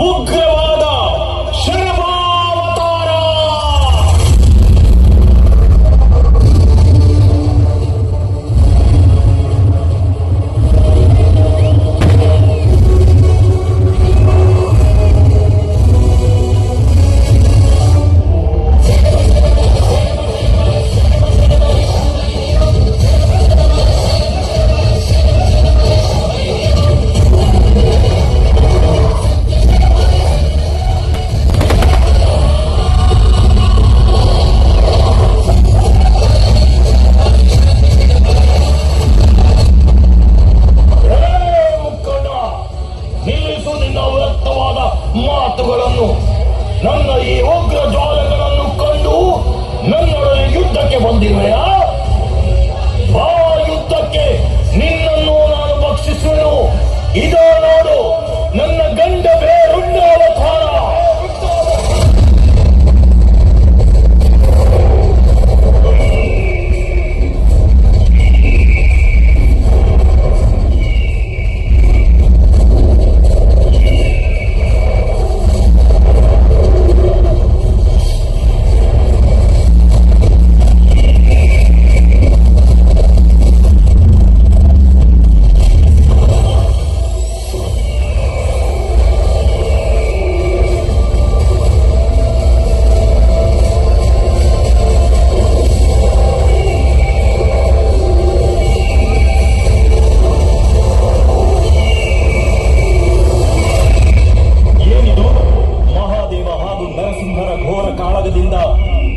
ಉಗ್ರವಾದ ಶರಭಾವತಾರ. ಮಾತುಗಳನ್ನು ನನ್ನ ಈ ಉಗ್ರ ಜ್ವಾಲೆಗಳನ್ನು ಕಂಡು ನನ್ನೊಡನೆ ಯುದ್ಧಕ್ಕೆ ಬಂದಿರುವೆಯಾ? ಆ ಯುದ್ಧಕ್ಕೆ ನಿನ್ನನ್ನು ನಾನು ಭಕ್ಷಿಸುವೆನು. ಇದೋ ನೋಡು ನನ್ನ ಗಂಡ ಬೇರುಂಡ ಅವತಾರ.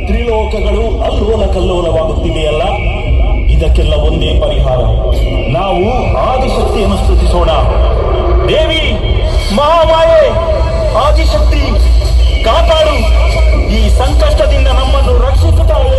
ತ್ರಿಲೋಕಗಳು ಅಲ್ಲೋಲ ಕಲ್ಲೋಲವಾಗುತ್ತಿದೆಯಲ್ಲ, ಇದಕ್ಕೆಲ್ಲ ಒಂದೇ ಪರಿಹಾರ. ನಾವು ಆದಿಶಕ್ತಿಯನ್ನು ಸ್ತುತಿಸೋಣ. ದೇವಿ ಮಹಾಮಾಯೆ, ಆದಿಶಕ್ತಿ ಕಾಪಾಡು, ಈ ಸಂಕಷ್ಟದಿಂದ ನಮ್ಮನ್ನು ರಕ್ಷಿಸುತ್ತಾಳೆ.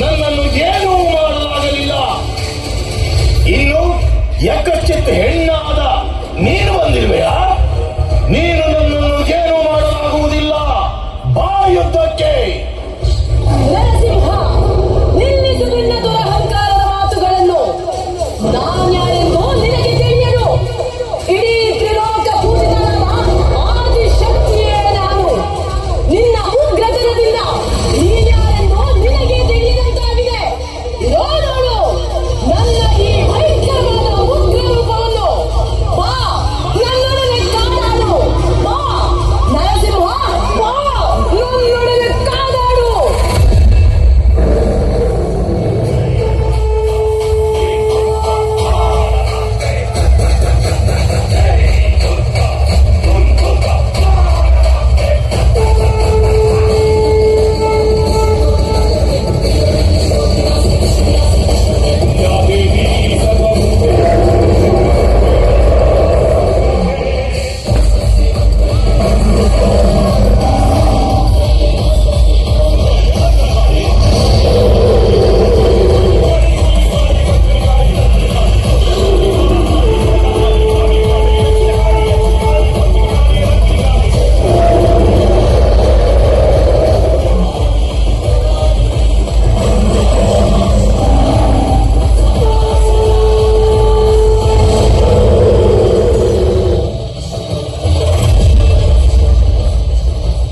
ನನ್ನನ್ನು ಏನೂ ಮಾಡಲಾಗಲಿಲ್ಲ. ಇನ್ನು ಯಕಶ್ಚಿತ್ ಹೆಣ್ಣಾದ ನೀನು ಬಂದಿರುವೆಯಾ? ನೀನು ನನ್ನನ್ನು ಏನೂ ಮಾಡಲಾಗುವುದಿಲ್ಲ. ಬಾ ಯುದ್ಧಕ್ಕೆ. ನರಸಿಂಹ, ನಿಲ್ಲಿಸು ನಿನ್ನ ದುರಹಂಕಾರದ ಮಾತುಗಳನ್ನು. ನಾನ್ಯಾರೆಂದು ನಿನಗೆ ತಿಳಿಯರು. ಇಡೀ ತ್ರಿಲೋಕ ಪೂಜಿತನಾದ ಆದಿಶಕ್ತಿಯೇ ನಾನು. ನಿನ್ನ ಉಗ್ರತನದಿಂದ ನೀನ್ಯಾರೆಂದು ನಿನಗೆ ತಿಳಿಯದಂತಾಗಿದೆ. ನೋಡು ನನ್ನ ಈ ಭಯಂಕರವಾದ ಉಗ್ರ ರೂಪವನ್ನು. ಬಾ, ನನ್ನೊಡನೆ ಕಾದಾಡು. ಬಾ ನರಸಿಂಹ, ಬಾ, ನನ್ನೊಡನೆ ಕಾದಾಡು.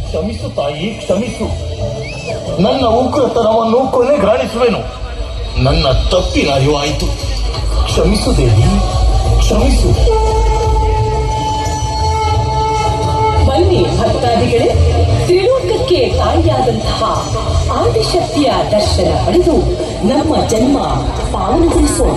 ಕ್ಷಮಿಸು ತಾಯಿ, ಕ್ಷಮಿಸು. ನನ್ನ ಉಗ್ರತನವನ್ನು ಕೊನೆಗಾಣಿಸುವೆನು. ನನ್ನ ತಪ್ಪಿನ ಅರಿವಾಯಿತು. ಕ್ಷಮಿಸು ದೇವಿ, ಕ್ಷಮಿಸು. ಬನ್ನಿ ಭಕ್ತಾದಿಗಳೇ, ತ್ರಿಲೋಕಕ್ಕೆ ತಾಯಿಯಾದಂತಹ ಆದಿಶಕ್ತಿಯ ದರ್ಶನ ಪಡೆದು ನಮ್ಮ ಜನ್ಮ ಪಾವನಗೊಳಿಸೋಣ.